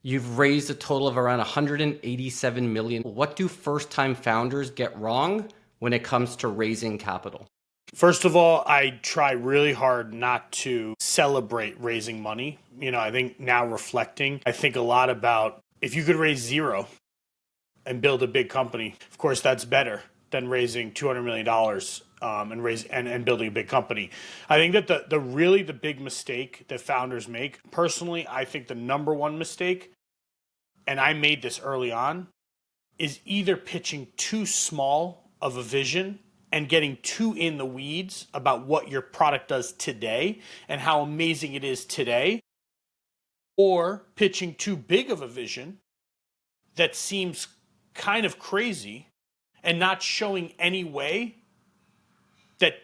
You've raised a total of around 187 million. What do first-time founders get wrong when it comes to raising capital? First of all, I try really hard not to celebrate raising money. I think now reflecting, I think a lot about if you could raise zero and build a big company, of course, that's better than raising $200 million and building a big company. I think that the big mistake that founders make, personally, I think the number one mistake, and I made this early on, is either pitching too small of a vision and getting too in the weeds about what your product does today and how amazing it is today, or pitching too big of a vision that seems kind of crazy and not showing any way that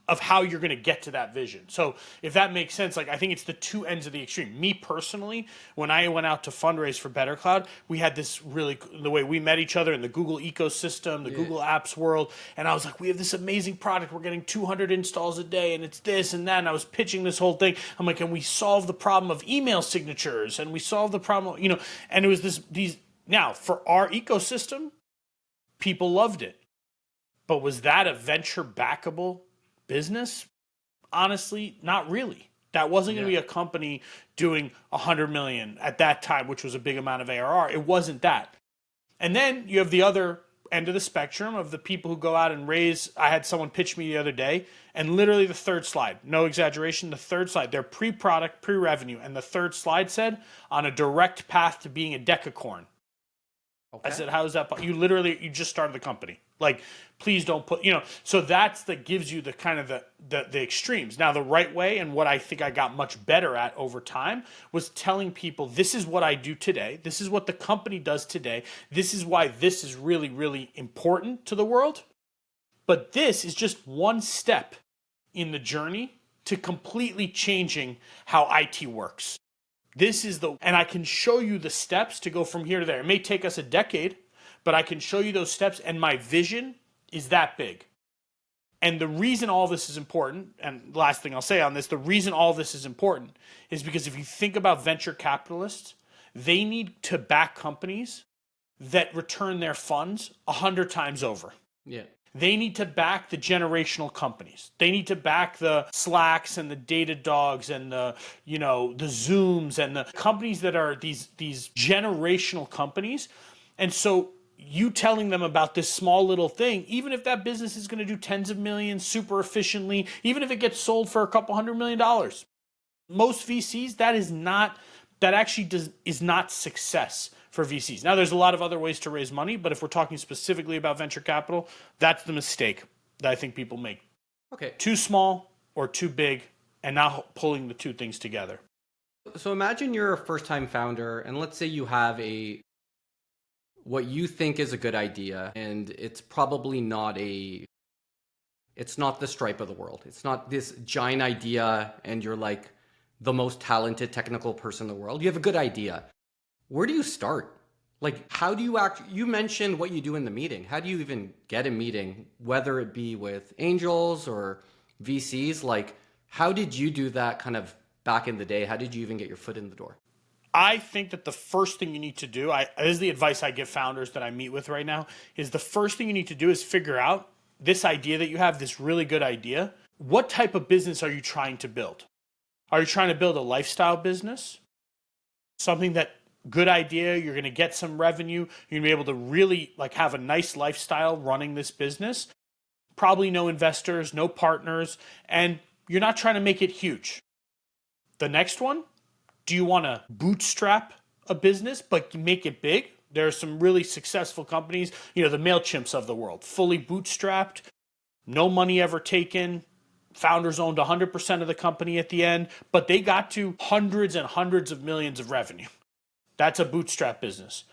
of how you're going to get to that vision. So if that makes sense, like I think it's the two ends of the extreme. Me personally, when I went out to fundraise for Better Cloud, we had this really, the way we met each other in the Google ecosystem, the Google Apps world. And I was like, we have this amazing product. We're getting 200 installs a day and it's this and that. And I was pitching this whole thing. I'm like, and we solve the problem of email signatures and we solve the problem, and it was now for our ecosystem, people loved it. But was that a venture backable business? Honestly, not really. That wasn't going to be a company doing 100 million at that time, which was a big amount of ARR. It wasn't that. And then you have the other end of the spectrum of the people who go out and raise. I had someone pitch me the other day, and literally the third slide, no exaggeration, the third slide, they're pre-product, pre-revenue, and the third slide said, on a direct path to being a decacorn. Okay. I said, how is that? You just started the company. Like, please don't put, so that gives you the kind of the extremes. Now, the right way, and what I think I got much better at over time, was telling people, this is what I do today. This is what the company does today. This is why this is really, really important to the world. But this is just one step in the journey to completely changing how IT works. And I can show you the steps to go from here to there. It may take us a decade, but I can show you those steps, and my vision is that big. And the reason all this is important, and the last thing I'll say on this, the reason all this is important is because if you think about venture capitalists, they need to back companies that return their funds 100 times over. Yeah. They need to back the generational companies. They need to back the Slacks and the Datadogs and the Zooms and the companies that are these generational companies. And so you telling them about this small little thing, even if that business is going to do tens of millions super efficiently, even if it gets sold for a couple $100 million, most VCs, that actually is not success for VCs. Now, there's a lot of other ways to raise money, but if we're talking specifically about venture capital, that's the mistake that I think people make. Okay. Too small or too big, and not pulling the two things together. So imagine you're a first-time founder, and let's say you have what you think is a good idea, and it's probably it's not the Stripe of the world. It's not this giant idea, and you're like the most talented technical person in the world. You have a good idea. Where do you start? Like, how do you you mentioned what you do in the meeting. How do you even get a meeting, whether it be with angels or VCs? Like, how did you do that kind of back in the day? How did you even get your foot in the door? I think that the first thing you need to do, this is the advice I give founders that I meet with right now, is the first thing you need to do is figure out this idea that you have, this really good idea. What type of business are you trying to build? Are you trying to build a lifestyle business? Something that, good idea, you're going to get some revenue, you're going to be able to really have a nice lifestyle running this business. Probably no investors, no partners, and you're not trying to make it huge. The next one, do you want to bootstrap a business but make it big? There are some really successful companies, the MailChimps of the world, fully bootstrapped, no money ever taken. Founders owned 100% of the company at the end, but they got to hundreds and hundreds of millions of revenue. That's a bootstrap business.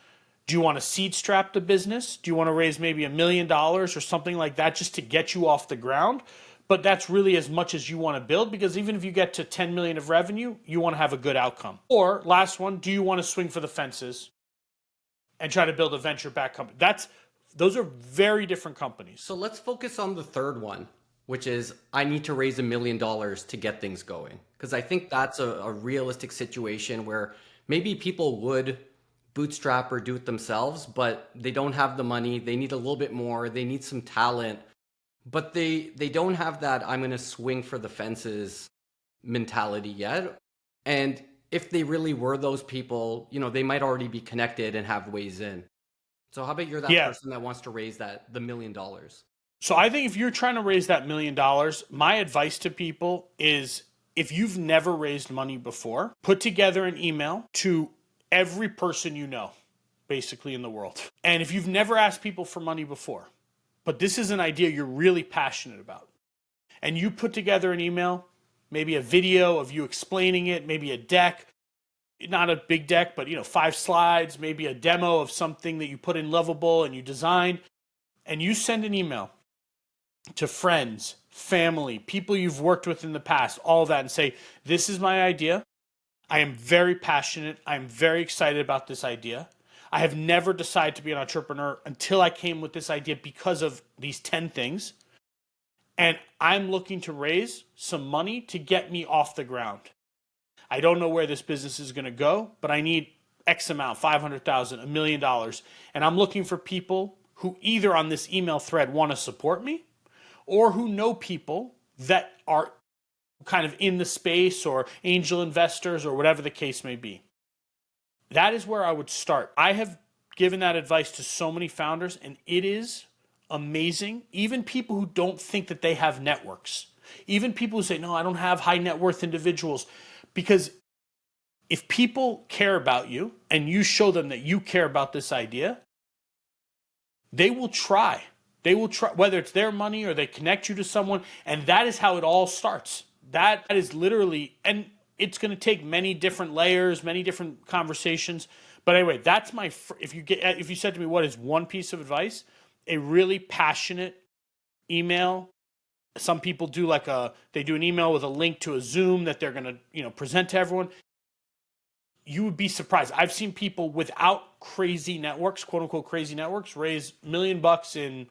Do you want to seed strap the business? Do you want to raise maybe $1 million or something like that just to get you off the ground? But that's really as much as you want to build, because even if you get to 10 million of revenue, you want to have a good outcome. Or last one, do you want to swing for the fences and try to build a venture-backed company? Those are very different companies. So let's focus on the third one, which is I need to raise $1 million to get things going. Because I think that's a realistic situation where maybe people would bootstrap or do it themselves, but they don't have the money. They need a little bit more. They need some talent, but they don't have that I'm going to swing for the fences mentality yet. And if they really were those people, they might already be connected and have ways in. So how about you're that Yeah. person that wants to raise the $1 million? So I think if you're trying to raise that $1 million, my advice to people is if you've never raised money before, put together an email to every person you know, basically in the world. And if you've never asked people for money before, but this is an idea you're really passionate about, and you put together an email, maybe a video of you explaining it, maybe a deck, not a big deck, but 5 slides, maybe a demo of something that you put in Lovable and you designed, and you send an email to friends, family, people you've worked with in the past, all that, and say, this is my idea. I am very passionate. I'm very excited about this idea. I have never decided to be an entrepreneur until I came with this idea because of these 10 things. And I'm looking to raise some money to get me off the ground. I don't know where this business is going to go, but I need X amount, 500,000, $1 million. And I'm looking for people who either on this email thread want to support me or who know people that are kind of in the space or angel investors or whatever the case may be. That is where I would start. I have given that advice to so many founders, and it is amazing. Even people who don't think that they have networks, even people who say, no, I don't have high net worth individuals, because if people care about you and you show them that you care about this idea, they will try. They will try, whether it's their money or they connect you to someone, and that is how it all starts. That is literally, and it's going to take many different layers, many different conversations. But anyway, that's if you said to me, what is one piece of advice? A really passionate email. Some people do they do an email with a link to a Zoom that they're going to, present to everyone. You would be surprised. I've seen people without crazy networks, quote unquote crazy networks, raise $1 million in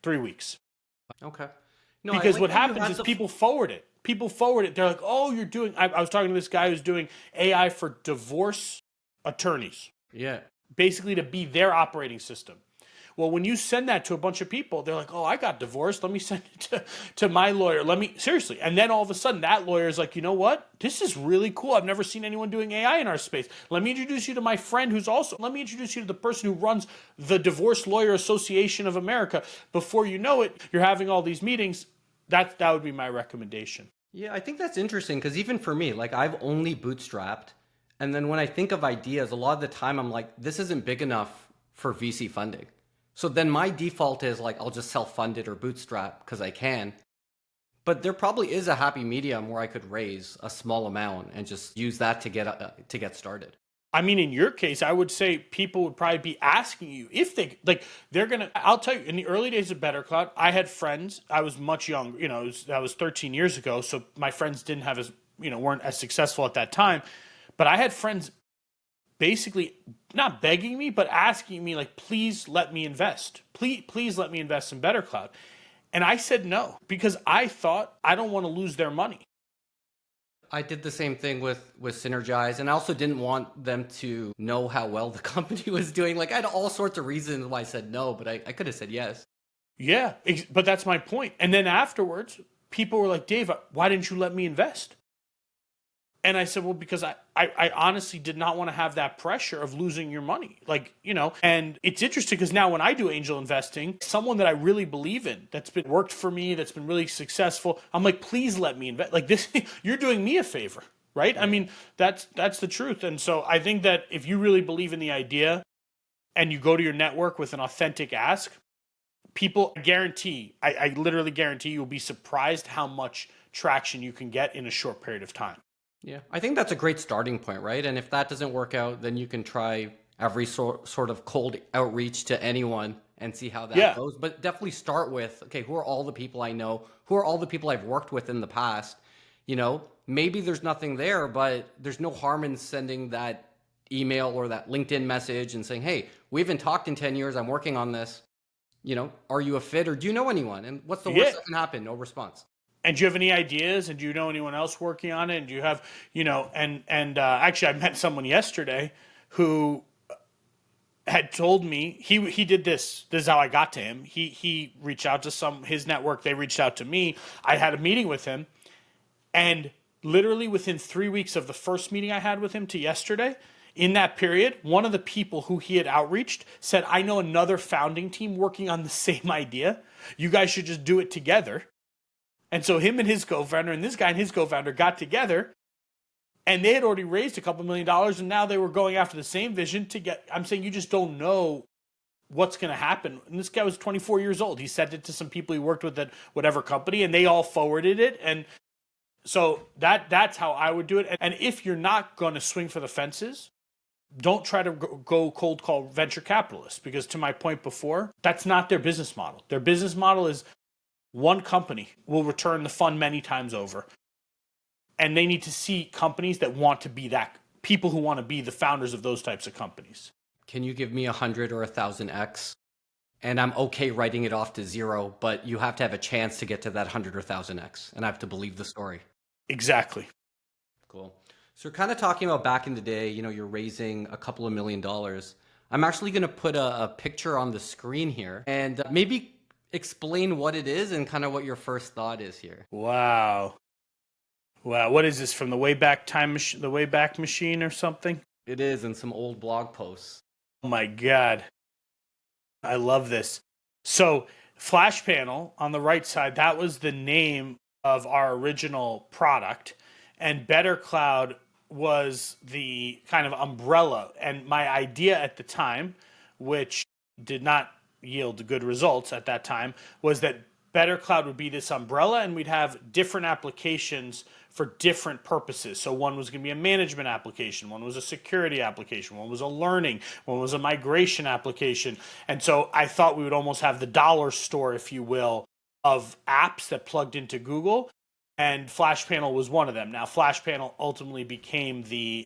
3 weeks. Okay. No, Because what happens is people forward it. People forward it. They're like, oh, you're doing, I was talking to this guy who's doing AI for divorce attorneys. Yeah. Basically to be their operating system. Well, when you send that to a bunch of people, they're like, oh, I got divorced. Let me send it to my lawyer. Seriously. And then all of a sudden that lawyer is like, you know what? This is really cool. I've never seen anyone doing AI in our space. Let me introduce you to my friend let me introduce you to the person who runs the Divorce Lawyer Association of America. Before you know it, you're having all these meetings. That would be my recommendation. Yeah, I think that's interesting because even for me, I've only bootstrapped. And then when I think of ideas, a lot of the time I'm like, this isn't big enough for VC funding. So then my default is I'll just self-fund it or bootstrap because I can. But there probably is a happy medium where I could raise a small amount and just use that to get started. I mean, in your case, I would say people would probably be asking you if they're going to, I'll tell you, in the early days of Better Cloud, I had friends, I was much younger, that was 13 years ago. So my friends didn't have weren't as successful at that time. But I had friends basically not begging me, but asking me please let me invest. Please let me invest in Better Cloud. And I said no, because I thought I don't want to lose their money. I did the same thing with Synergize, and I also didn't want them to know how well the company was doing. I had all sorts of reasons why I said no, but I could have said yes. Yeah, but that's my point. And then afterwards, people were like, Dave, why didn't you let me invest? And I said, well, because I honestly did not want to have that pressure of losing your money. And it's interesting because now when I do angel investing, someone that I really believe in, that's been worked for me, that's been really successful, I'm like, please let me invest. This, you're doing me a favor, right? Yeah. I mean, that's the truth. And so I think that if you really believe in the idea and you go to your network with an authentic ask, people I literally guarantee you'll be surprised how much traction you can get in a short period of time. Yeah, I think that's a great starting point, right? And if that doesn't work out, then you can try every sort of cold outreach to anyone and see how that goes. But definitely start with, okay, who are all the people I know? Who are all the people I've worked with in the past? Maybe there's nothing there, but there's no harm in sending that email or that LinkedIn message and saying, hey, we haven't talked in 10 years. I'm working on this. Are you a fit or do you know anyone? And what's the worst that can happen? No response. And do you have any ideas? And do you know anyone else working on it? And do you have, actually I met someone yesterday who had told me he did this. This is how I got to him. He reached out to his network. They reached out to me. I had a meeting with him, and literally within 3 weeks of the first meeting I had with him to yesterday, in that period, one of the people who he had outreached said, "I know another founding team working on the same idea. You guys should just do it together." And so him and his co-founder and this guy and his co-founder got together, and they had already raised a couple $1 million, and now they were going after the same vision to get. I'm saying you just don't know what's going to happen. And this guy was 24 years old. He sent it to some people he worked with at whatever company, and they all forwarded it. And so that's how I would do it. And if you're not going to swing for the fences, don't try to go cold call venture capitalists, because to my point before, that's not their business model. Their business model is one company will return the fund many times over. And they need to see companies that want to be that, people who want to be the founders of those types of companies. Can you give me 100 or 1,000x? And I'm okay writing it off to 0, but you have to have a chance to get to that 100 or 1,000x, and I have to believe the story. Exactly. Cool. So we're kind of talking about back in the day, you're raising a couple of $1 million. I'm actually going to put a picture on the screen here and maybe explain what it is and kind of what your first thought is here. Wow. What is this, from the Wayback the Wayback Machine or something? It is, in some old blog posts. Oh my God. I love this. So Flash Panel on the right side, that was the name of our original product. And Better Cloud was the kind of umbrella. And my idea at the time, which did not yield good results at that time, was that Better Cloud would be this umbrella, and we'd have different applications for different purposes. So one was going to be a management application, one was a security application, one was a learning, one was a migration application. And so I thought we would almost have the dollar store, if you will, of apps that plugged into Google, and Flash Panel was one of them. Now, Flash Panel ultimately became the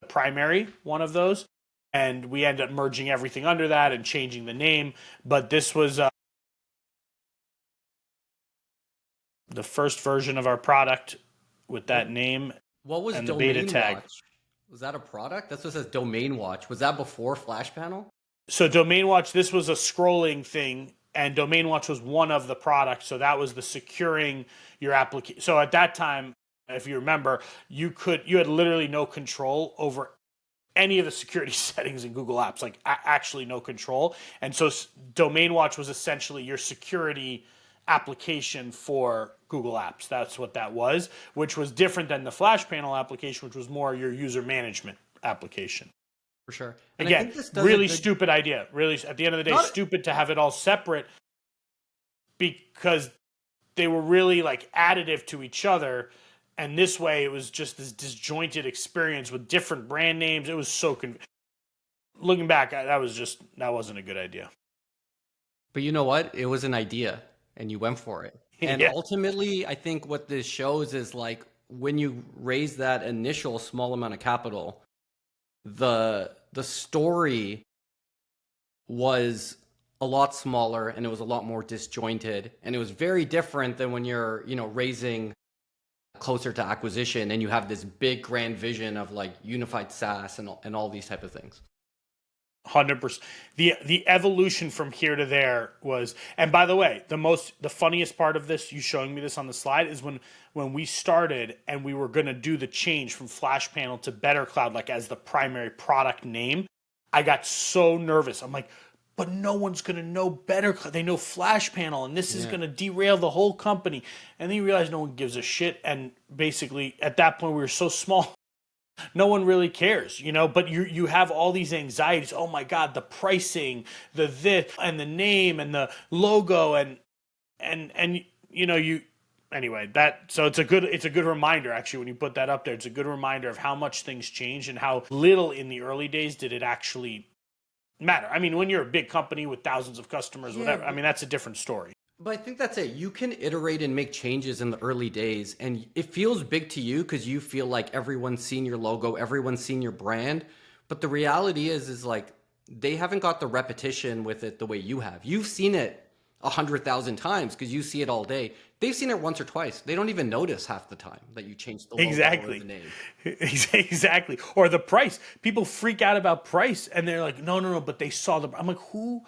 primary one of those, and we ended up merging everything under that and changing the name. But this was the first version of our product with that name. What was and the Domain beta tag. Watch? Was that a product? That's what says Domain Watch. Was that before Flash Panel? So Domain Watch, this was a scrolling thing, and Domain Watch was one of the products. So that was the securing your application. So at that time, if you remember, you had literally no control over any of the security settings in Google Apps, like actually no control. And so Domain Watch was essentially your security application for Google Apps. That's what that was, which was different than the Flash Panel application, which was more your user management application. For sure. And again, really stupid idea. Really, at the end of the day, stupid to have it all separate, because they were really like additive to each other. And this way, it was just this disjointed experience with different brand names. It was so looking back, that wasn't a good idea. But you know what? It was an idea, and you went for it. And ultimately, I think what this shows is, like, when you raise that initial small amount of capital, the story was a lot smaller, and it was a lot more disjointed, and it was very different than when you're raising closer to acquisition and you have this big grand vision of like unified SaaS and all these type of things. 100%. The evolution from here to there was, and by the way, the funniest part of this, you showing me this on the slide, is when we started and we were going to do the change from Flash Panel to Better Cloud, like as the primary product name, I got so nervous. I'm like, but no one's going to know Better Cloud. They know Flash Panel, and this is going to derail the whole company. And then you realize no one gives a shit. And basically, at that point, we were so small, no one really cares, but you have all these anxieties. Oh my God, the pricing, the this and the name and the logo anyway, so it's a good reminder, actually, when you put that up there. It's a good reminder of how much things changed and how little in the early days did it actually matter. I mean, when you're a big company with thousands of customers, whatever, I mean, that's a different story. But I think that's it. You can iterate and make changes in the early days, and it feels big to you because you feel like everyone's seen your logo, everyone's seen your brand. But the reality is like they haven't got the repetition with it the way you have. You've seen it 100,000 times because you see it all day. They've seen it once or twice. They don't even notice half the time that you changed the logo or the Exactly. name. Exactly. Or the price. People freak out about price and they're like, no, no, no, but they saw the, I'm like, who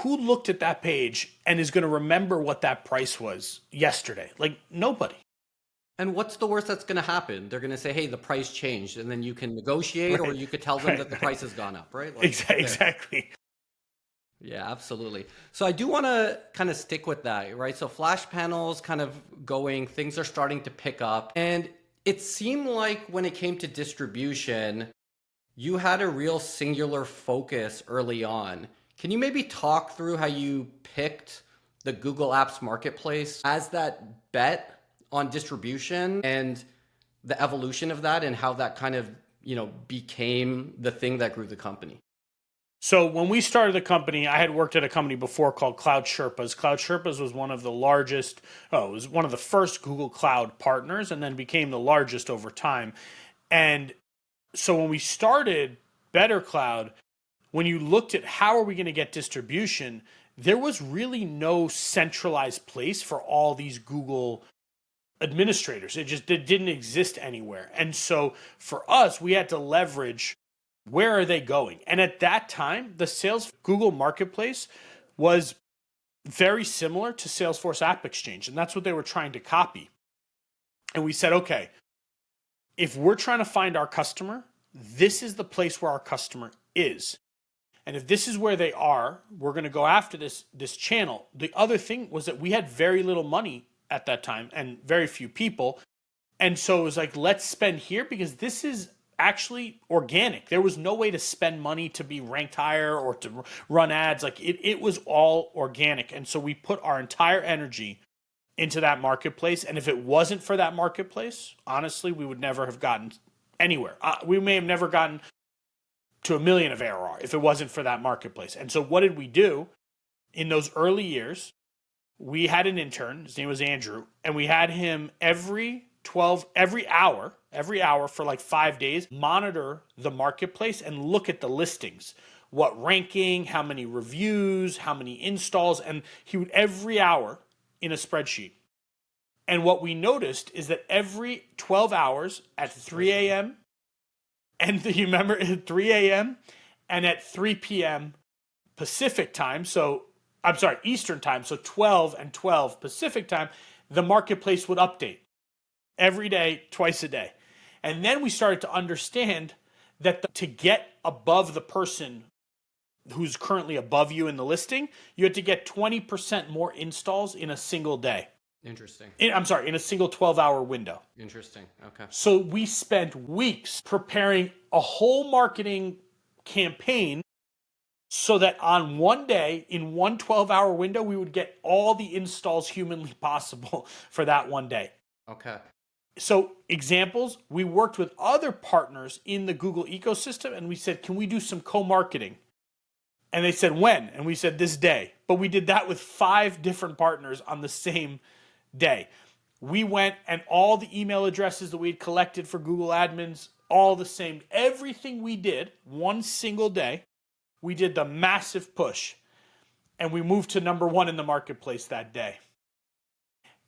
looked at that page and is going to remember what that price was yesterday? Like nobody. And what's the worst that's going to happen? They're going to say, "Hey, the price changed," and then you can negotiate, or Right. you could tell them that the Right. price has gone up, right? Like there. Exactly. Yeah, absolutely. So I do want to kind of stick with that, right? So flash panels kind of going, things are starting to pick up. And it seemed like when it came to distribution, you had a real singular focus early on. Can you maybe talk through how you picked the Google Apps Marketplace as that bet on distribution and the evolution of that and how that kind of, became the thing that grew the company? So when we started the company, I had worked at a company before called Cloud Sherpas. Cloud Sherpas was one of the largest, it was one of the first Google Cloud partners and then became the largest over time. And so when we started Better Cloud, when you looked at how are we going to get distribution, there was really no centralized place for all these Google administrators. It didn't exist anywhere. And so for us, we had to leverage where are they going? And at that time, the Sales Google Marketplace was very similar to Salesforce App Exchange. And that's what they were trying to copy. And we said, okay, if we're trying to find our customer, this is the place where our customer is. And if this is where they are, we're going to go after this channel. The other thing was that we had very little money at that time and very few people. And so it was like, let's spend here because this is actually organic. There was no way to spend money to be ranked higher or to run ads. Like it was all organic. And so we put our entire energy into that marketplace. And if it wasn't for that marketplace, honestly, we would never have gotten anywhere. We may have never gotten to 1 million of ARR if it wasn't for that marketplace. And so what did we do in those early years? We had an intern, his name was Andrew, and we had him every hour for like 5 days, monitor the marketplace and look at the listings, what ranking, how many reviews, how many installs, and he would every hour in a spreadsheet. And what we noticed is that every 12 hours at 3 a.m., and you remember at 3 a.m. and at 3 p.m. Pacific time, Eastern time, so 12 and 12 Pacific time, the marketplace would update every day, twice a day. And then we started to understand that to get above the person who's currently above you in the listing, you had to get 20% more installs in a single day. Interesting. In a single 12-hour window. Interesting. Okay. So we spent weeks preparing a whole marketing campaign so that on one day, in one 12-hour window, we would get all the installs humanly possible for that one day. Okay. So examples, we worked with other partners in the Google ecosystem and we said, can we do some co-marketing? And they said, when? And we said, this day. But we did that with 5 different partners on the same day. We went and all the email addresses that we had collected for Google admins, all the same. Everything we did, one single day, we did the massive push. And we moved to number 1 in the marketplace that day.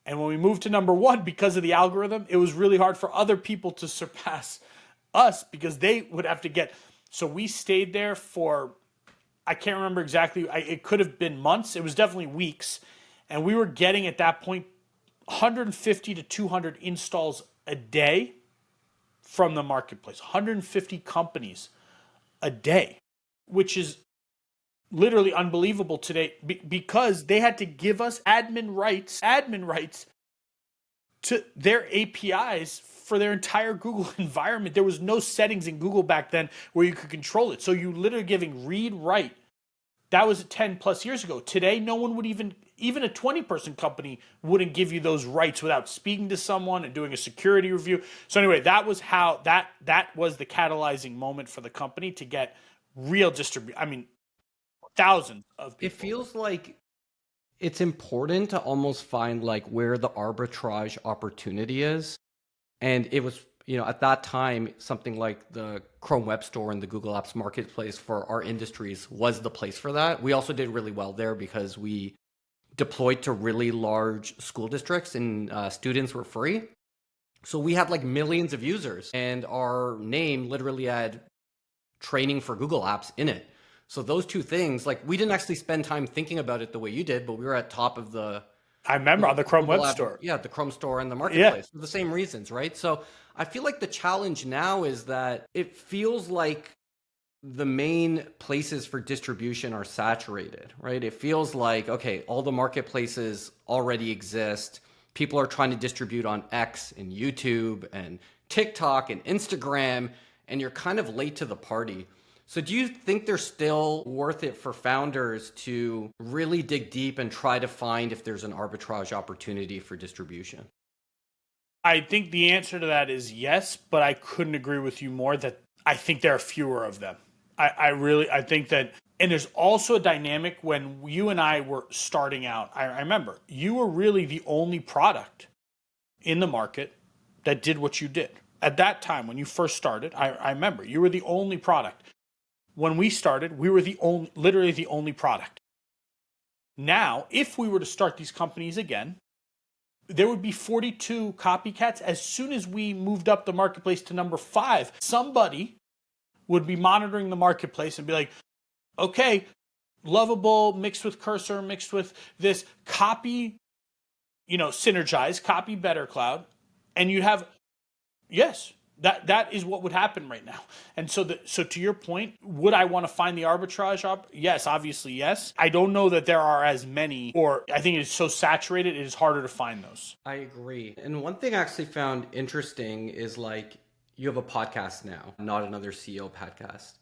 And when we moved to number 1, because of the algorithm, it was really hard for other people to surpass us because they would have to get. So we stayed there for, I can't remember exactly, it could have been months. It was definitely weeks. And we were getting at that point 150 to 200 installs a day from the marketplace, 150 companies a day, which is literally unbelievable today because they had to give us admin rights to their APIs for their entire Google environment. There was no settings in Google back then where you could control it. So you literally giving read write. That was 10 plus years ago. Today, no one would even a 20-person company wouldn't give you those rights without speaking to someone and doing a security review. So anyway, that was how that was the catalyzing moment for the company to get real distribution. I mean, thousands of people. It feels like it's important to almost find like where the arbitrage opportunity is. And it was, at that time, something like the Chrome Web Store and the Google Apps Marketplace for our industries was the place for that. We also did really well there because we deployed to really large school districts, and students were free. So we had like millions of users, and our name literally had training for Google Apps in it. So those two things, like we didn't actually spend time thinking about it the way you did, but we were at top of the I remember on the Chrome Google Web App, Store. yeah, the Chrome Store and the Yeah. marketplace for the same reasons, right? So I feel like the challenge now is that it feels like the main places for distribution are saturated, right? It feels like, okay, all the marketplaces already exist. People are trying to distribute on X and YouTube and TikTok and Instagram, and you're kind of late to the party. So do you think they're still worth it for founders to really dig deep and try to find if there's an arbitrage opportunity for distribution? I think the answer to that is yes, but I couldn't agree with you more that I think there are fewer of them. I think that, and there's also a dynamic when you and I were starting out. I remember you were really the only product in the market that did what you did. At that time, when you first started, I remember you were the only product. When we started, we were literally the only product. Now, if we were to start these companies again, there would be 42 copycats. As soon as we moved up the marketplace to number 5, somebody would be monitoring the marketplace and be like, okay, Lovable mixed with Cursor, mixed with this, copy, synergize, copy Better Cloud. And you have, yes, that is what would happen right now. And so to your point, would I want to find the arbitrage up? Yes, obviously, yes. I don't know that there are as many, or I think it's so saturated, it is harder to find those. I agree. And one thing I actually found interesting is like you have a podcast now, not another CEO podcast.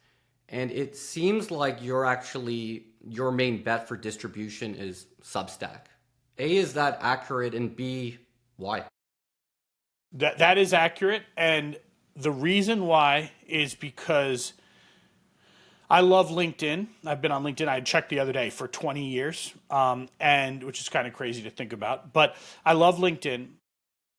And it seems like your main bet for distribution is Substack. A, is that accurate? And B, why? That is accurate. And the reason why is because I love LinkedIn. I've been on LinkedIn. I checked the other day for 20 years, and which is kind of crazy to think about. But I love LinkedIn.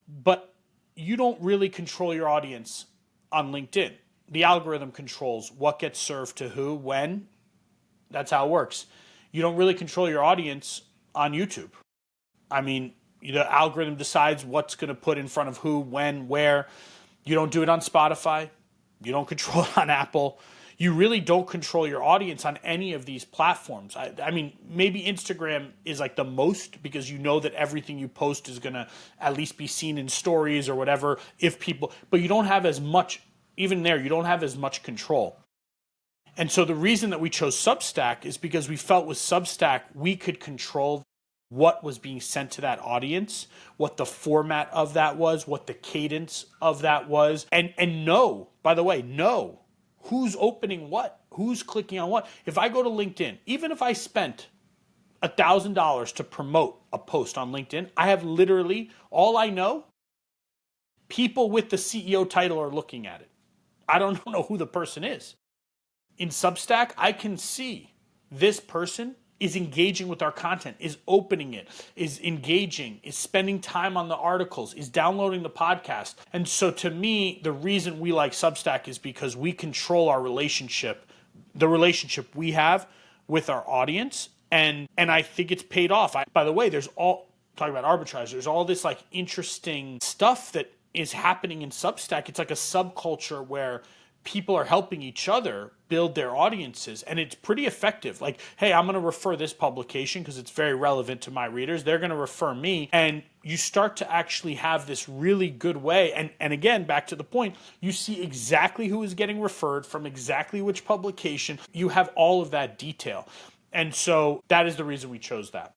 But you don't really control your audience on LinkedIn. The algorithm controls what gets served to who, when. That's how it works. You don't really control your audience on YouTube. I mean, the algorithm decides what's going to put in front of who, when, where. You don't do it on Spotify. You don't control it on Apple. You really don't control your audience on any of these platforms. I mean, maybe Instagram is like the most, because you know that everything you post is going to at least be seen in stories or whatever, but you don't have as much, even there, you don't have as much control. And so the reason that we chose Substack is because we felt with Substack, we could control what was being sent to that audience, what the format of that was, what the cadence of that was, and know, by the way, know who's opening what, who's clicking on what. If I go to LinkedIn, even if I spent $1,000 to promote a post on LinkedIn, I have literally, all I know, people with the CEO title are looking at it. I don't know who the person is. In Substack, I can see this person is engaging with our content, is opening it, is engaging, is spending time on the articles, is downloading the podcast. And so to me, the reason we like Substack is because we control our relationship, the relationship we have with our audience. And I think it's paid off. By the way, talking about arbitrage, there's all this like interesting stuff that is happening in Substack. It's like a subculture where people are helping each other build their audiences, and it's pretty effective. Like, hey, I'm going to refer this publication because it's very relevant to my readers. They're going to refer me, and you start to actually have this really good way. And again, back to the point, you see exactly who is getting referred from exactly which publication. You have all of that detail. And so that is the reason we chose that.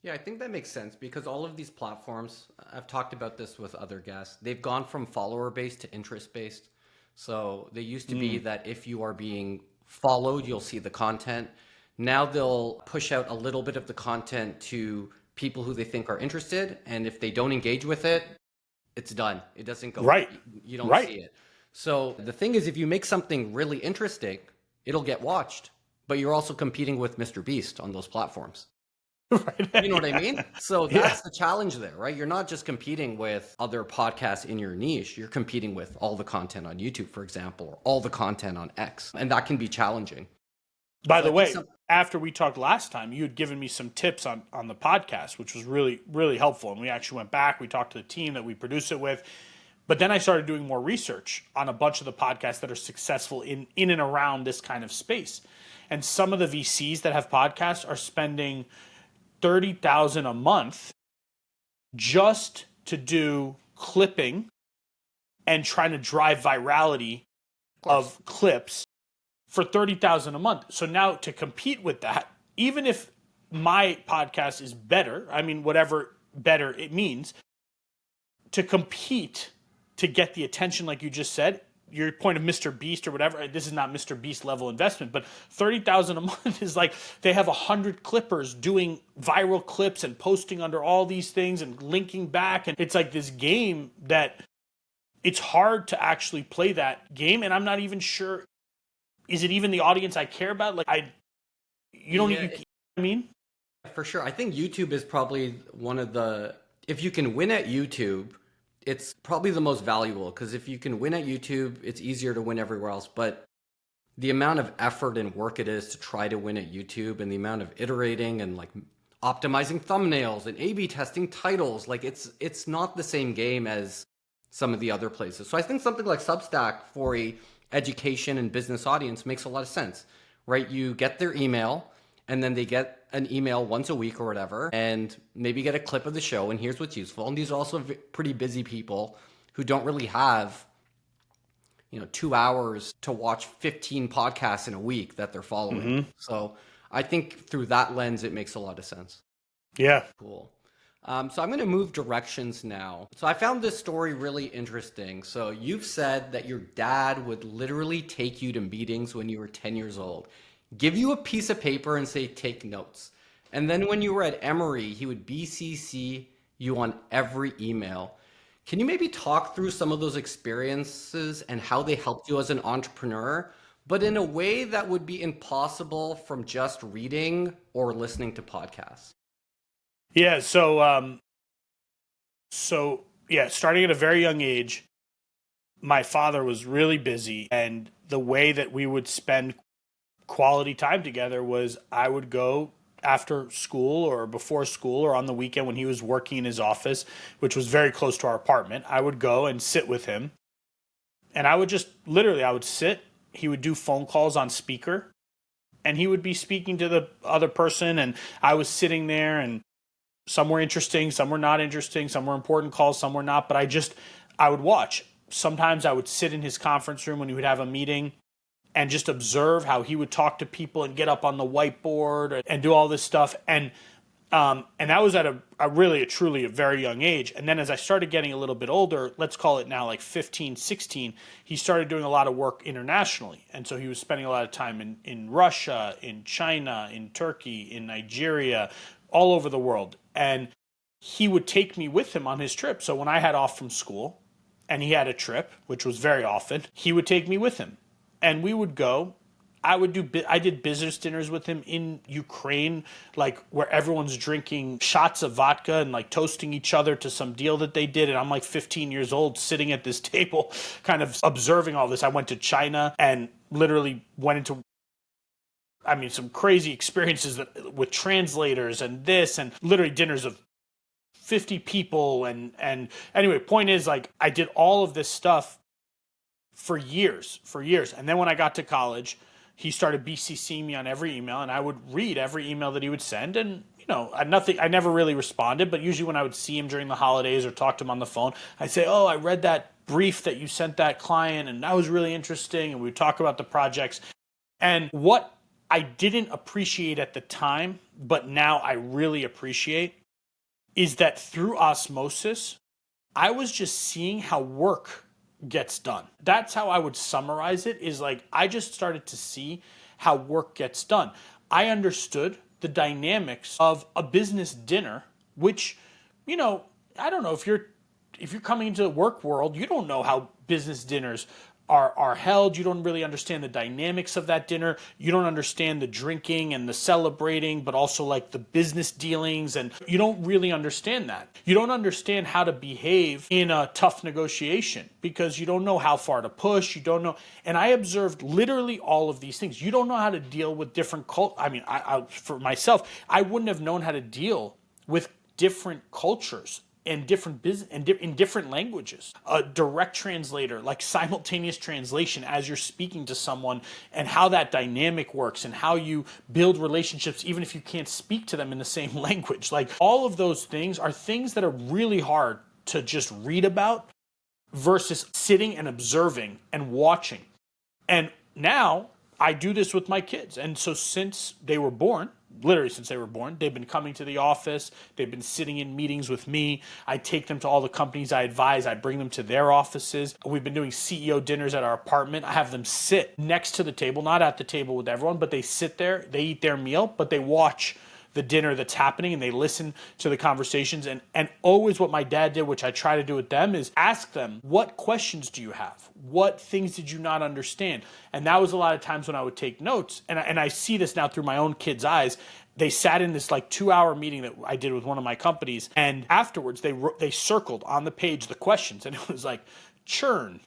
Yeah, I think that makes sense because all of these platforms, I've talked about this with other guests, they've gone from follower-based to interest-based. So they used to be that if you are being followed, you'll see the content. Now they'll push out a little bit of the content to people who they think are interested. And if they don't engage with it, it's done. It doesn't go. Right. You don't Right. see it. So the thing is, if you make something really interesting, it'll get watched. But you're also competing with Mr. Beast on those platforms. Right. You know what I mean? So that's the challenge there, right? You're not just competing with other podcasts in your niche. You're competing with all the content on YouTube, for example, or all the content on X. And that can be challenging. By So I the think way, some after we talked last time, you had given me some tips on the podcast, which was really, really helpful. And we actually went back, we talked to the team that we produce it with. But then I started doing more research on a bunch of the podcasts that are successful in and around this kind of space. And some of the VCs that have podcasts are spending 30,000 a month just to do clipping and trying to drive virality of course. of clips for 30,000 a month. So now to compete with that, even if my podcast is better, I mean whatever better it means, to compete to get the attention like you just said, your point of Mr. Beast or whatever, this is not Mr. Beast level investment, but 30,000 a month is like they have 100 clippers doing viral clips and posting under all these things and linking back, and it's like this game that it's hard to actually play that game, and I'm not even sure, is it even the audience I care about? Like you don't Yeah, you, I mean? for sure. I think YouTube is probably one of the, if you can win at YouTube, it's probably the most valuable, because if you can win at YouTube, it's easier to win everywhere else. But the amount of effort and work it is to try to win at YouTube, and the amount of iterating and like optimizing thumbnails and A/B testing titles, like it's not the same game as some of the other places. So I think something like Substack for a education and business audience makes a lot of sense, right? You get their email, and then they get an email once a week or whatever, and maybe get a clip of the show, and here's what's useful. And these are also pretty busy people who don't really have 2 hours to watch 15 podcasts in a week that they're following. So I think through that lens, it makes a lot of sense. Yeah. Cool. So I'm going to move directions now. So I found this story really interesting. So you've said that your dad would literally take you to meetings when you were 10 years old, give you a piece of paper and say, take notes. And then when you were at Emory, he would BCC you on every email. Can you maybe talk through some of those experiences and how they helped you as an entrepreneur, but in a way that would be impossible from just reading or listening to podcasts? Yeah, so yeah, starting at a very young age, my father was really busy, and the way that we would spend quality time together was I would go after school or before school or on the weekend when he was working in his office, which was very close to our apartment. I would go and sit with him, and I would just literally, I would sit, he would do phone calls on speaker, and he would be speaking to the other person, and I was sitting there, and some were interesting, some were not interesting, some were important calls, some were not, but I would watch. Sometimes I would sit in his conference room when he would have a meeting and just observe how he would talk to people and get up on the whiteboard and do all this stuff. And that was at a truly a very young age. And then as I started getting a little bit older, let's call it now like 15, 16, he started doing a lot of work internationally. And so he was spending a lot of time in Russia, in China, in Turkey, in Nigeria, all over the world. And he would take me with him on his trip. So when I had off from school and he had a trip, which was very often, he would take me with him. And we would go. I did business dinners with him in Ukraine, like where everyone's drinking shots of vodka and like toasting each other to some deal that they did. And I'm like 15 years old sitting at this table, kind of observing all this. I went to China and literally went into, some crazy experiences with translators and this, and literally dinners of 50 people. And anyway, point is, like, I did all of this stuff for years. And then when I got to college, he started BCCing me on every email, and I would read every email that he would send. And, I never really responded, but usually when I would see him during the holidays or talk to him on the phone, I'd say, oh, I read that brief that you sent that client, and that was really interesting. And we would talk about the projects. And what I didn't appreciate at the time, but now I really appreciate, is that through osmosis, I was just seeing how work gets done. That's how I would summarize it, is like I just started to see how work gets done. I understood the dynamics of a business dinner, which, I don't know, if you're coming into the work world, you don't know how business dinners are held. You don't really understand the dynamics of that dinner. You don't understand the drinking and the celebrating, but also like the business dealings. And you don't really understand that. You don't understand how to behave in a tough negotiation because you don't know how far to push. You don't know. And I observed literally all of these things. You don't know how to deal with different I mean, for myself, I wouldn't have known how to deal with different cultures and different business and in different languages. A direct translator, like simultaneous translation as you're speaking to someone, and how that dynamic works and how you build relationships even if you can't speak to them in the same language. Like all of those things are things that are really hard to just read about versus sitting and observing and watching. And now I do this with my kids. And so since they were born, literally since they were born, they've been coming to the office. They've been sitting in meetings with me. I take them to all the companies I advise. I bring them to their offices. We've been doing CEO dinners at our apartment. I have them sit next to the table, not at the table with everyone, but they sit there, they eat their meal, but they watch the dinner that's happening and they listen to the conversations. And always what my dad did, which I try to do with them, is ask them, what questions do you have? What things did you not understand? And that was a lot of times when I would take notes. And I see this now through my own kids' eyes. They sat in this like 2-hour meeting that I did with one of my companies. And afterwards they circled on the page the questions. And it was like churn,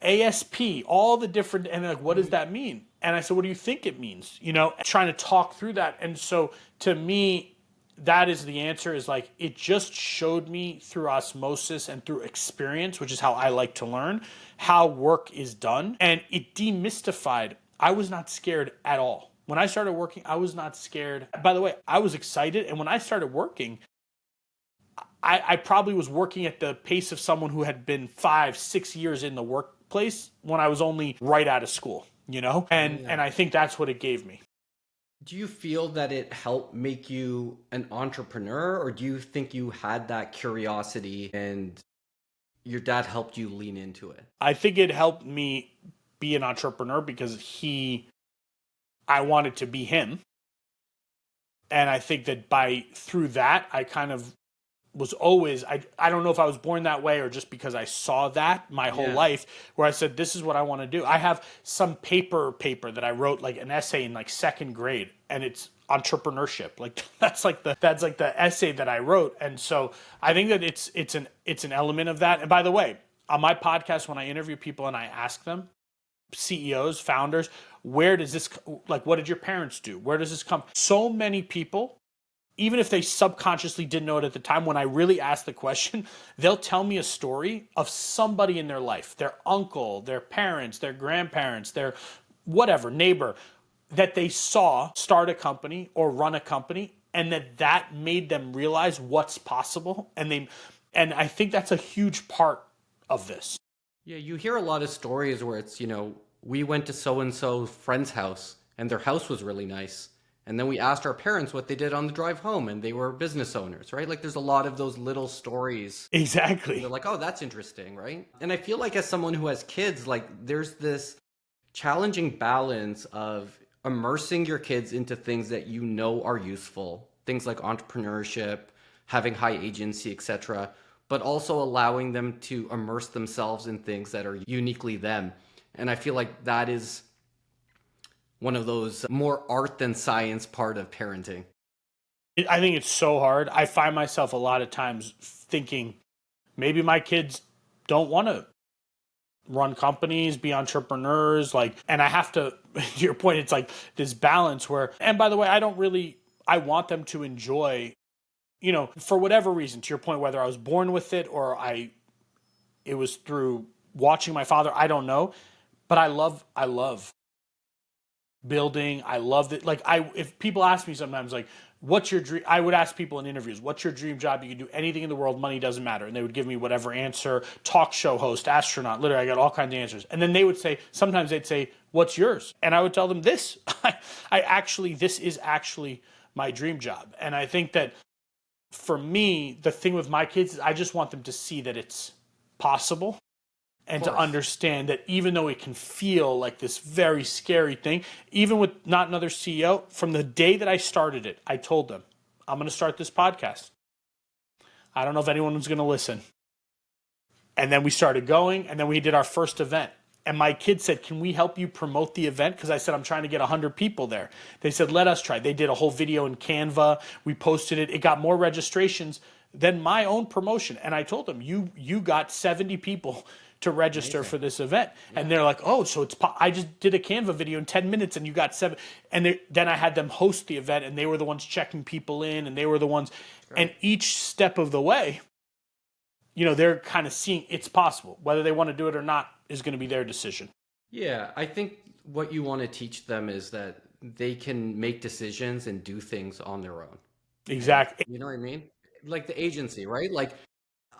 ASP, all the different, and like, what does that mean? And I said, what do you think it means? Trying to talk through that. And so to me, that is the answer, is like, it just showed me through osmosis and through experience, which is how I like to learn, how work is done. And it demystified. I was not scared at all. When I started working, I was not scared. By the way, I was excited. And when I started working, I probably was working at the pace of someone who had been 5-6 years in the workplace when I was only right out of school. And I think that's what it gave me. Do you feel that it helped make you an entrepreneur, or do you think you had that curiosity and your dad helped you lean into it? I think it helped me be an entrepreneur because I wanted to be him. And I think that through that, I kind of was always, I don't know if I was born that way or just because I saw that my whole life, where I said, this is what I want to do. I have some paper that I wrote, like an essay in like second grade, and it's entrepreneurship. Like that's like the essay that I wrote. And so I think that it's an element of that. And by the way, on my podcast, when I interview people and I ask them, CEOs, founders, where does this, like, what did your parents do? Where does this come? So many people, even if they subconsciously didn't know it at the time, when I really ask the question, they'll tell me a story of somebody in their life, their uncle, their parents, their grandparents, their whatever, neighbor, that they saw start a company or run a company, and that made them realize what's possible. And I think that's a huge part of this. Yeah, you hear a lot of stories where it's, we went to so-and-so friend's house and their house was really nice. And then we asked our parents what they did on the drive home, and they were business owners, right? Like there's a lot of those little stories. Exactly. They're like, oh, that's interesting, right? And I feel like as someone who has kids, like there's this challenging balance of immersing your kids into things that you know are useful, things like entrepreneurship, having high agency, etc., but also allowing them to immerse themselves in things that are uniquely them. And I feel like that is one of those more art than science part of parenting. I think it's so hard. I find myself a lot of times thinking maybe my kids don't want to run companies, be entrepreneurs, and I have to your point, it's like this balance where, and by the way, I want them to enjoy, for whatever reason, to your point, whether I was born with it or it was through watching my father, I don't know, but I love building. I loved it. If people ask me sometimes, like, what's your dream? I would ask people in interviews, what's your dream job? You can do anything in the world. Money doesn't matter. And they would give me whatever answer, talk show host, astronaut, literally I got all kinds of answers. And then they would say, sometimes they'd say, what's yours? And I would tell them this, this is actually my dream job. And I think that for me, the thing with my kids is I just want them to see that it's possible. And to understand that even though it can feel like this very scary thing, even with not another CEO, from the day that I started it, I told them, I'm going to start this podcast. I don't know if anyone was going to listen. And then we started going, and then we did our first event. And my kids said, can we help you promote the event? Because I said, I'm trying to get 100 people there. They said, let us try. They did a whole video in Canva. We posted it. It got more registrations than my own promotion. And I told them, you got 70 people to register Amazing. for this event. Yeah. And they're like, oh, so I just did a Canva video in 10 minutes and you got 7. And then I had them host the event and they were the ones checking people in and they were the ones. And each step of the way, they're kind of seeing it's possible. Whether they want to do it or not is going to be their decision. Yeah, I think what you want to teach them is that they can make decisions and do things on their own. Exactly. You know what I mean? Like the agency, right? Like,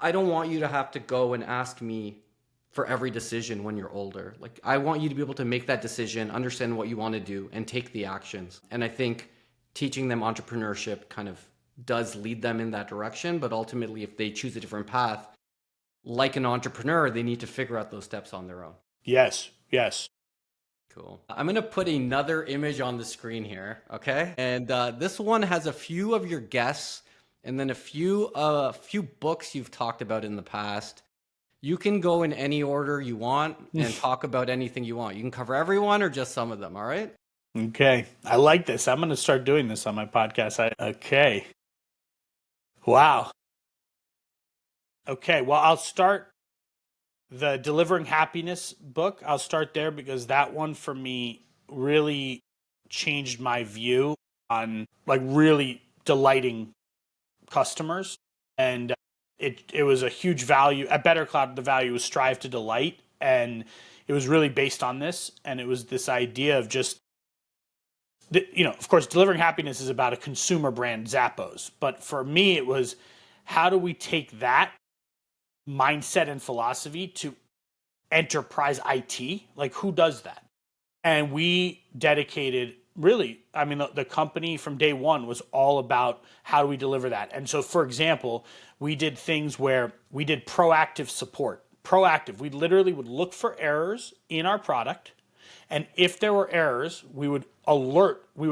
I don't want you to have to go and ask me for every decision when you're older. Like, I want you to be able to make that decision, understand what you want to do, and take the actions. And I think teaching them entrepreneurship kind of does lead them in that direction. But ultimately, if they choose a different path, like an entrepreneur, they need to figure out those steps on their own. Yes. Cool. I'm going to put another image on the screen here, okay? And this one has a few of your guests and then a few books you've talked about in the past. You can go in any order you want and talk about anything you want. You can cover everyone or just some of them, all right? Okay. I like this. I'm going to start doing this on my podcast. Okay. Wow. Okay. Well, I'll start the Delivering Happiness book. I'll start there because that one for me really changed my view on like really delighting customers. And it was a huge value. At Better Cloud, the value was strive to delight. And it was really based on this. And it was this idea of just, of course, Delivering Happiness is about a consumer brand, Zappos. But for me, it was how do we take that mindset and philosophy to enterprise IT? Like, who does that? And we dedicated the company from day one was all about how do we deliver that. And so, for example, we did things where we did proactive support. Proactive. We literally would look for errors in our product. And if there were errors, we would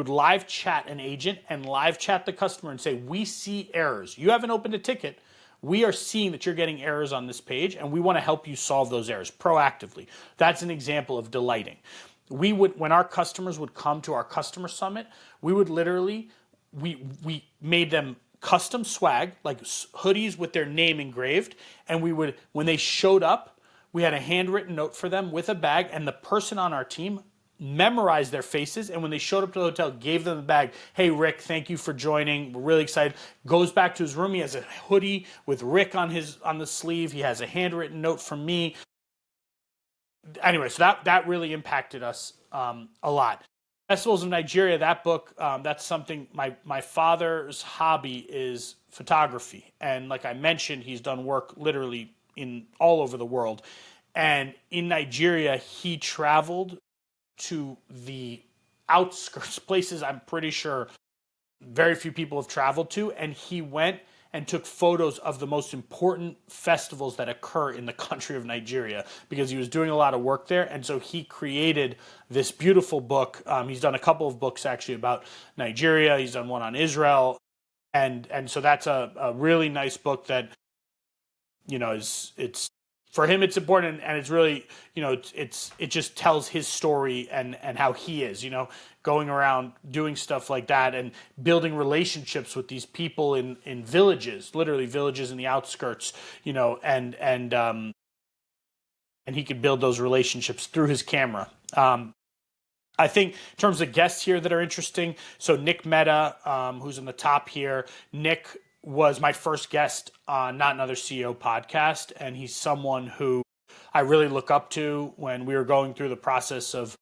live chat an agent and live chat the customer and say, we see errors. You haven't opened a ticket. We are seeing that you're getting errors on this page, and we want to help you solve those errors proactively. That's an example of delighting. When our customers would come to our customer summit, we would literally, we made them custom swag, like hoodies with their name engraved, and when they showed up, we had a handwritten note for them with a bag, and the person on our team memorized their faces, and when they showed up to the hotel, gave them the bag. Hey, Rick, thank you for joining. We're really excited. Goes back to his room. He has a hoodie with Rick on the sleeve. He has a handwritten note from me. Anyway, so that really impacted us a lot. Festivals of Nigeria, that book, that's something, my father's hobby is photography. And like I mentioned, he's done work literally in all over the world. And in Nigeria, he traveled to the outskirts, places I'm pretty sure very few people have traveled to, and he went and took photos of the most important festivals that occur in the country of Nigeria because he was doing a lot of work there. And so he created this beautiful book. He's done a couple of books actually about Nigeria. He's done one on Israel. And so that's a really nice book that, it's for him, it's important, and it's really, it just tells his story and how he is, going around doing stuff like that and building relationships with these people in villages, literally villages in the outskirts, and he could build those relationships through his camera. I think in terms of guests here that are interesting, so Nick Mehta, who's in the top here, Nick was my first guest on Not Another CEO podcast, and he's someone who I really look up to. When we were going through the process of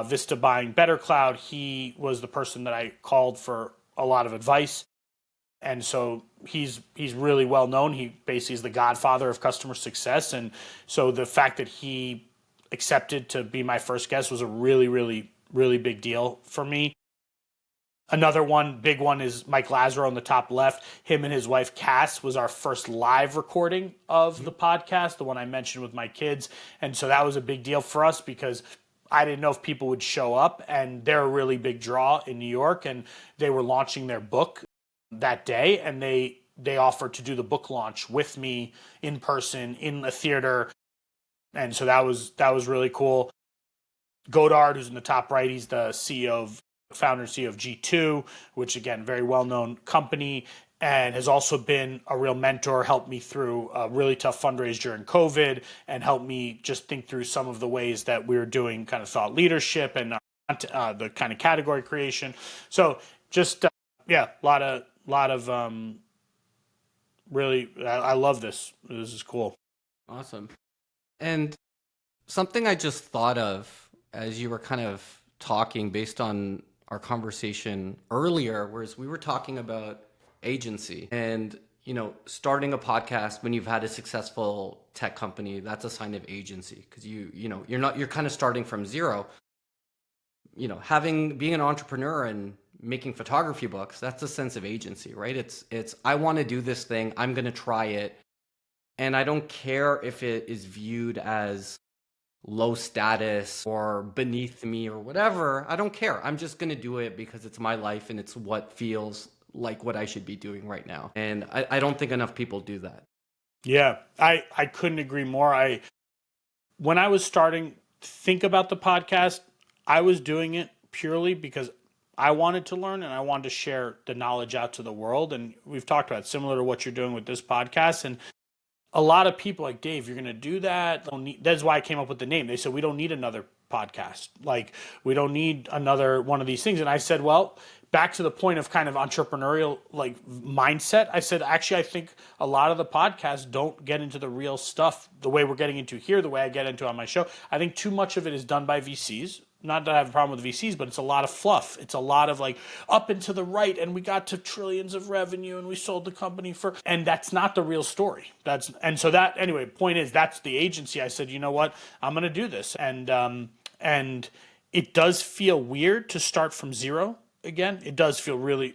Vista buying Better Cloud, he was the person that I called for a lot of advice. And so he's really well known. He basically is the godfather of customer success. And so the fact that he accepted to be my first guest was a really, really, really big deal for me. Another big one is Mike Lazaro on the top left. Him and his wife, Cass, was our first live recording of the podcast, the one I mentioned with my kids. And so that was a big deal for us because I didn't know if people would show up, and they're a really big draw in New York, and they were launching their book that day, and they offered to do the book launch with me in person in the theater. And so that was really cool. Godard, who's in the top right, he's the founder and CEO of G2, which again, very well-known company, and has also been a real mentor, helped me through a really tough fundraise during COVID, and helped me just think through some of the ways that we were doing kind of thought leadership and the kind of category creation. So just a lot of really, I love this. This is cool. Awesome. And something I just thought of as you were kind of talking based on our conversation earlier, whereas we were talking about agency and, starting a podcast when you've had a successful tech company, that's a sign of agency because you're kind of starting from zero. Being an entrepreneur and making photography books, that's a sense of agency, right? It's I want to do this thing, I'm going to try it. And I don't care if it is viewed as low status or beneath me or whatever. I don't care. I'm just going to do it because it's my life and it's what feels like what I should be doing right now. And I don't think enough people do that. Yeah, I couldn't agree more. When I was starting to think about the podcast, I was doing it purely because I wanted to learn and I wanted to share the knowledge out to the world. And we've talked about it, similar to what you're doing with this podcast. And a lot of people like, Dave, you're going to do that. That's why I came up with the name. They said, we don't need another podcast. Like, we don't need another one of these things. And I said, well, back to the point of kind of entrepreneurial like mindset, I said, actually, I think a lot of the podcasts don't get into the real stuff the way we're getting into here, the way I get into on my show. I think too much of it is done by VCs. Not that I have a problem with VCs, but it's a lot of fluff. It's a lot of like up and to the right, and we got to trillions of revenue, and we sold the company and that's not the real story. Point is, that's the agency. I said, you know what, I'm going to do this, and it does feel weird to start from zero again. It does feel really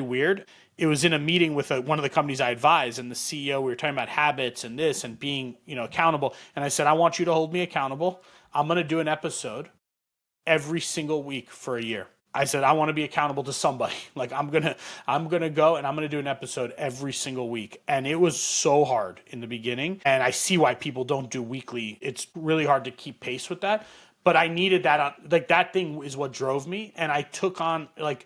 weird. It was in a meeting with one of the companies I advise, and the CEO, we were talking about habits and this and being, accountable. And I said, I want you to hold me accountable. I'm going to do an episode every single week for a year. I said, I want to be accountable to somebody. Like I'm going to go and I'm going to do an episode every single week. And it was so hard in the beginning. And I see why people don't do weekly. It's really hard to keep pace with that. But I needed that. Like that thing is what drove me. And I took on like,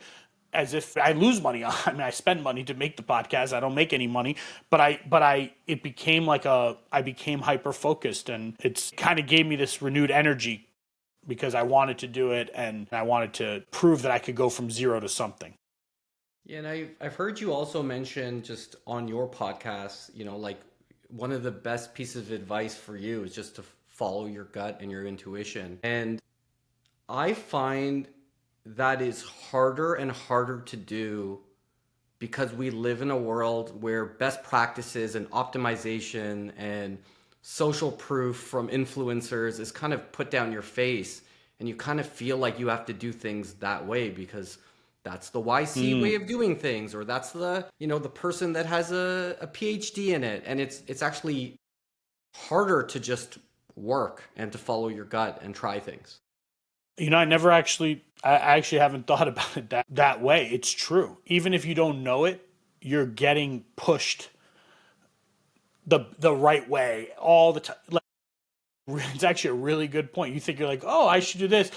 as if I lose money. I mean, I spend money to make the podcast. I don't make any money, it became I became hyper focused, and it's kind of gave me this renewed energy because I wanted to do it and I wanted to prove that I could go from zero to something. Yeah, and I've heard you also mention just on your podcast, like one of the best pieces of advice for you is just to follow your gut and your intuition. And I find that is harder and harder to do because we live in a world where best practices and optimization and social proof from influencers is kind of put down your face, and you kind of feel like you have to do things that way because that's the YC way of doing things, or that's the the person that has a PhD in it. And it's actually harder to just work and to follow your gut and try things. I actually haven't thought about it that way. It's true. Even if you don't know it, you're getting pushed the right way all the time. Like, it's actually a really good point. You think you're like, oh, I should do this.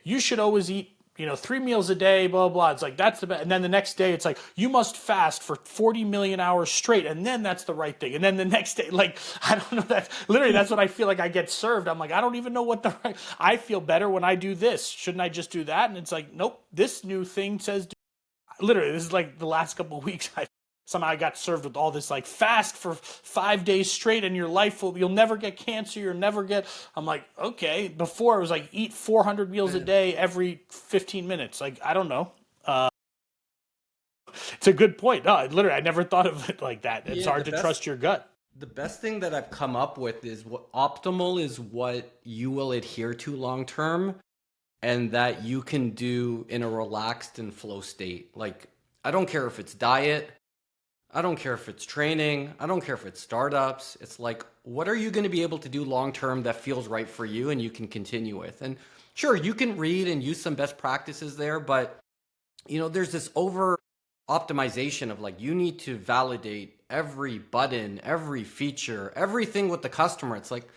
You should always eat 3 meals a day, blah, blah. It's like, that's the best. And then the next day, it's like, you must fast for 40 million hours straight. And then that's the right thing. And then the next day, like, I don't know, that's what I feel like I get served. I'm like, I don't even know I feel better when I do this. Shouldn't I just do that? And it's like, nope, this new thing says, literally, this is like the last couple of weeks, somehow I got served with all this like fast for 5 days straight and you'll never get cancer, I'm like, okay. Before it was like eat 400 meals a day every 15 minutes. Like, I don't know. It's a good point. No, I never thought of it like that. It's hard to trust your gut. The best thing that I've come up with is what optimal is what you will adhere to long term and that you can do in a relaxed and flow state. Like, I don't care if it's diet, I don't care if it's training, I don't care if it's startups. It's like, what are you going to be able to do long term that feels right for you and you can continue with? And sure, you can read and use some best practices there, but there's this over optimization of like, you need to validate every button, every feature, everything with the customer. It's like,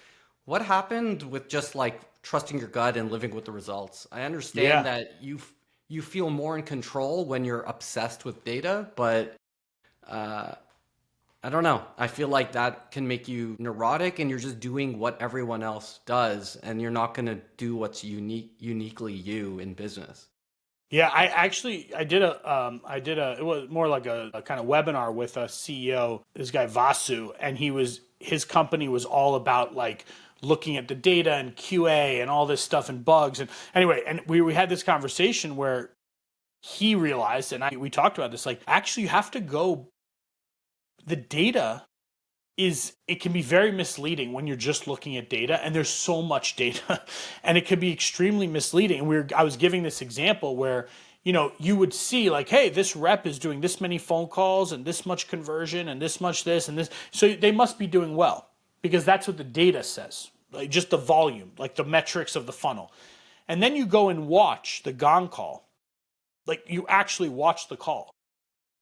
what happened with just like trusting your gut and living with the results? I understand Yeah. that you feel more in control when you're obsessed with data, but uh, I don't know. I feel like that can make you neurotic and you're just doing what everyone else does and you're not going to do what's uniquely you in business. Yeah, it was more like a kind of webinar with a CEO, this guy Vasu, and his company was all about like looking at the data and QA and all this stuff and bugs. And anyway, and we had this conversation where he realized, and we talked about this, like actually you have to go, the data it can be very misleading when you're just looking at data, and there's so much data and it could be extremely misleading. And I was giving this example where, you would see like, hey, this rep is doing this many phone calls and this much conversion and this much this and this, so they must be doing well because that's what the data says, like just the volume, like the metrics of the funnel. And then you go and watch the gong call, like you actually watch the call,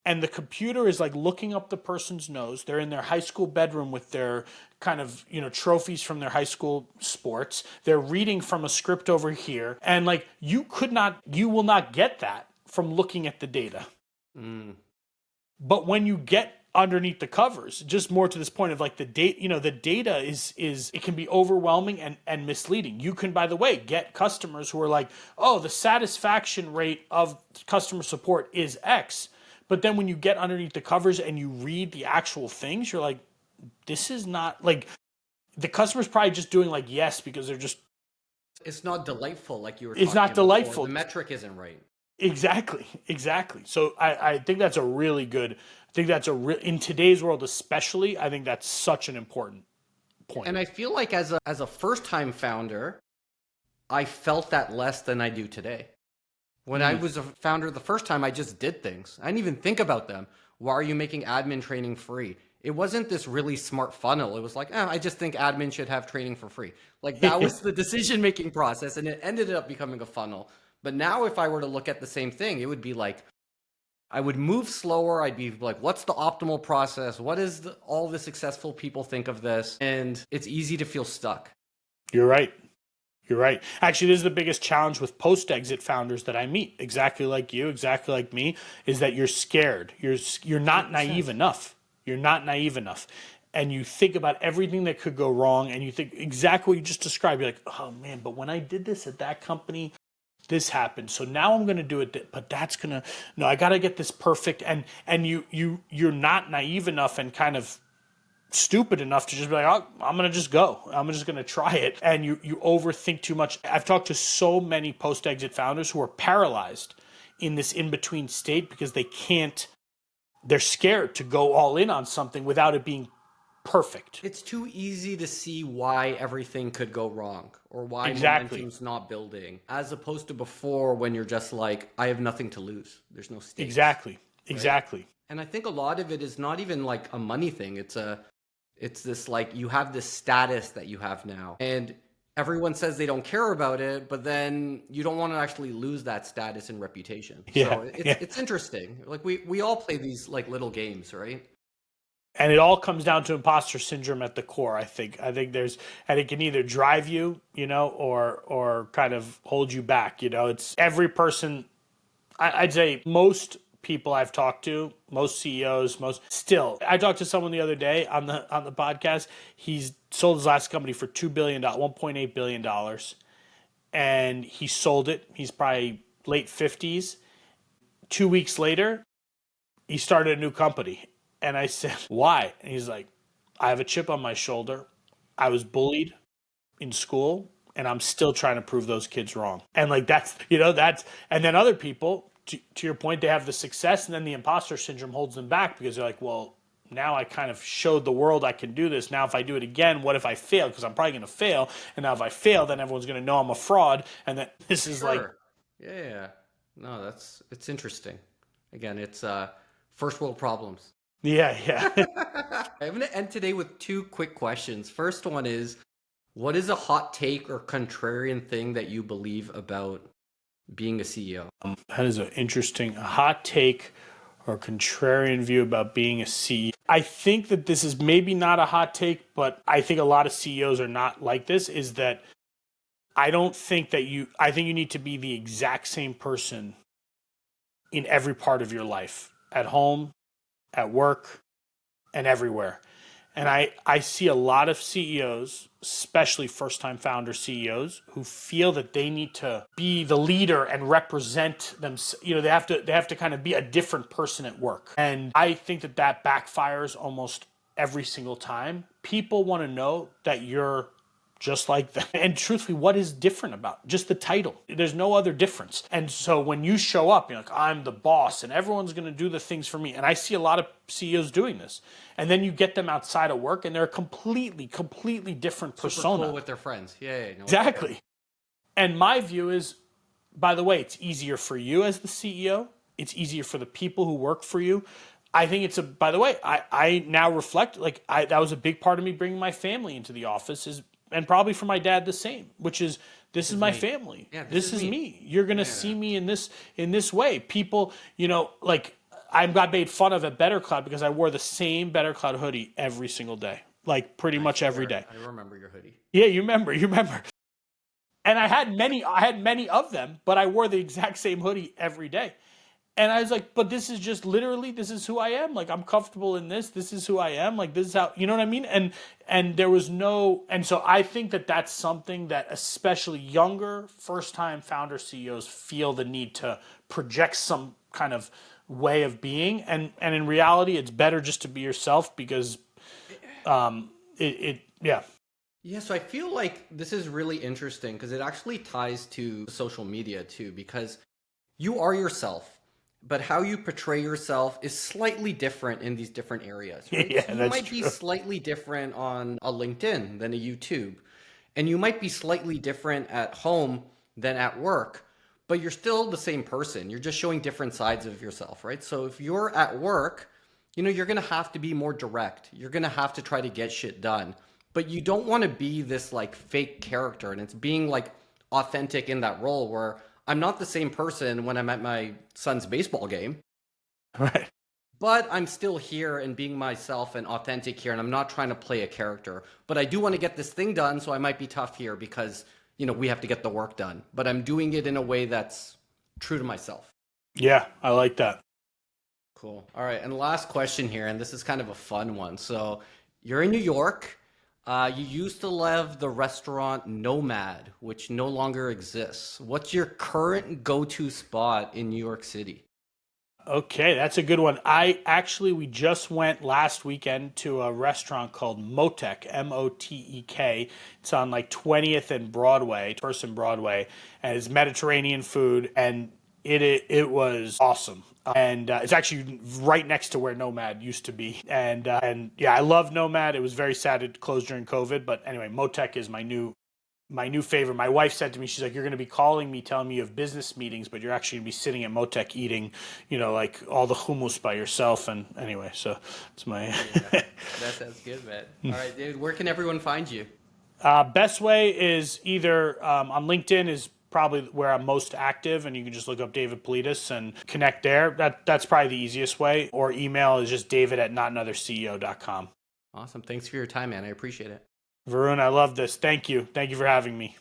and the computer is like looking up the person's nose. They're in their high school bedroom with their kind of, trophies from their high school sports. They're reading from a script over here. And like you will not get that from looking at the data. Mm. But when you get underneath the covers, just more to this point of like the data, the data is it can be overwhelming and misleading. You can, by the way, get customers who are like, oh, the satisfaction rate of customer support is X. But then when you get underneath the covers and you read the actual things, you're like, this is not like, the customer's probably just doing like yes because they're just, It's not delightful like you were it's talking not about before. delightful. The metric isn't right. Exactly. So I think that's a really good, in today's world especially, I think that's such an important point. And I feel like as a first-time founder, I felt that less than I do today. When I was a founder the first time, I just did things. I didn't even think about them. Why are you making admin training free? It wasn't this really smart funnel. It was like, I just think admin should have training for free. Like that was the decision-making process, and it ended up becoming a funnel. But now if I were to look at the same thing, it would be like, I would move slower. I'd be like, what's the optimal process? What is all the successful people think of this? And it's easy to feel stuck. You're right. You're right. Actually, this is the biggest challenge with post-exit founders that I meet, exactly like you, exactly like me, is that you're scared. You're not naive enough. You're not naive enough. And you think about everything that could go wrong, and you think exactly what you just described. You're like, oh man, but when I did this at that company, this happened. So now I'm going to do it, but no, I got to get this perfect. And you're not naive enough and kind of stupid enough to just be like, oh, I'm going to just go. I'm just going to try it. And you overthink too much. I've talked to so many post-exit founders who are paralyzed in this in-between state because they're scared to go all in on something without it being perfect. It's too easy to see why everything could go wrong or why momentum's not building, as opposed to before when you're just like, I have nothing to lose. There's no stakes. Exactly. And I think a lot of it is not even like a money thing. It's this like, you have this status that you have now, and everyone says they don't care about it, but then you don't want to actually lose that status and reputation. So it's interesting. Like we all play these like little games, right? And it all comes down to imposter syndrome at the core. I think it can either drive you, or kind of hold you back. It's every person. I'd say most people I've talked to, most CEOs, I talked to someone the other day on the podcast. He's sold his last company for $1.8 billion, and he sold it. He's probably late 50s. 2 weeks later, he started a new company. And I said, why? And he's like, I have a chip on my shoulder. I was bullied in school, and I'm still trying to prove those kids wrong. And like and then other people, to your point, they have the success, and then the imposter syndrome holds them back because they're like, well, now I kind of showed the world I can do this. Now if I do it again, what if I fail? Because I'm probably going to fail. And now if I fail, then everyone's going to know I'm a fraud. And then this is like... Yeah. No, it's interesting. Again, it's first world problems. Yeah. I'm going to end today with two quick questions. First one is, what is a hot take or contrarian thing that you believe about being a CEO? That is an interesting hot take or contrarian view about being a CEO. I think that this is maybe not a hot take, but I think a lot of CEOs are not like this, is that I think you need to be the exact same person in every part of your life, at home, at work, and everywhere. And I see a lot of CEOs, especially first-time founder CEOs, who feel that they need to be the leader and represent them. They have to kind of be a different person at work. And I think that backfires almost every single time. People want to know that you're just like them. And truthfully, what is different about just the title? There's no other difference. And so when you show up, you're like, I'm the boss and everyone's going to do the things for me. And I see a lot of CEOs doing this. And then you get them outside of work and they're a completely different persona. Super cool with their friends. Yeah, no, exactly. And my view is, by the way, it's easier for you as the CEO. It's easier for the people who work for you. I think by the way, I now reflect, that was a big part of me bringing my family into the office, and probably for my dad the same, which is, this is my family. Yeah, this is me. You're going to see me in this way. People, I got made fun of at Better Cloud because I wore the same Better Cloud hoodie every single day, pretty much every day. I remember your hoodie. Yeah, you remember. And I had many of them, but I wore the exact same hoodie every day. And I was like, but this is just literally, this is who I am. I'm comfortable in this. This is who I am. This is how, you know what I mean? And there was and so I think that that's something that especially younger first-time founder CEOs feel the need to project some kind of way of being. And in reality, it's better just to be yourself because yeah. Yeah, so I feel like this is really interesting because it actually ties to social media too, because you are yourself. But how you portray yourself is slightly different in these different areas. Right? Yeah, so you that's might true. be slightly different on a LinkedIn than a YouTube. And you might be slightly different at home than at work, but you're still the same person. You're just showing different sides of yourself, right? So if you're at work, you're going to have to be more direct. You're going to have to try to get shit done. But you don't want to be this fake character, and it's being authentic in that role where I'm not the same person when I'm at my son's baseball game. Right. But I'm still here and being myself and authentic here, and I'm not trying to play a character. But I do want to get this thing done, so I might be tough here because, we have to get the work done. But I'm doing it in a way that's true to myself. Yeah, I like that. Cool. All right, and last question here, and this is kind of a fun one. So you're in New York. You used to love the restaurant Nomad, which no longer exists. What's your current go-to spot in New York City? Okay, that's a good one. We just went last weekend to a restaurant called Motek, Motek. It's on 20th and Broadway, First and Broadway, and it's Mediterranean food, and it was awesome. And it's actually right next to where Nomad used to be. And yeah, I love Nomad. It was very sad it closed during COVID, but anyway, Motek is my new favorite. My wife said to me, she's like, you're going to be calling me telling me you have business meetings, but you're actually going to be sitting at Motek eating, all the hummus by yourself. And anyway, so it's my... Yeah, that sounds good, man. All right, David, where can everyone find you? Best way is either on LinkedIn is probably where I'm most active, and you can just look up David Politis and connect there. That's probably the easiest way. Or email is just david@notanotherceo.com. Awesome. Tthanks for your time, man. I appreciate it. Varun, I love this. Thank you. Thank you for having me.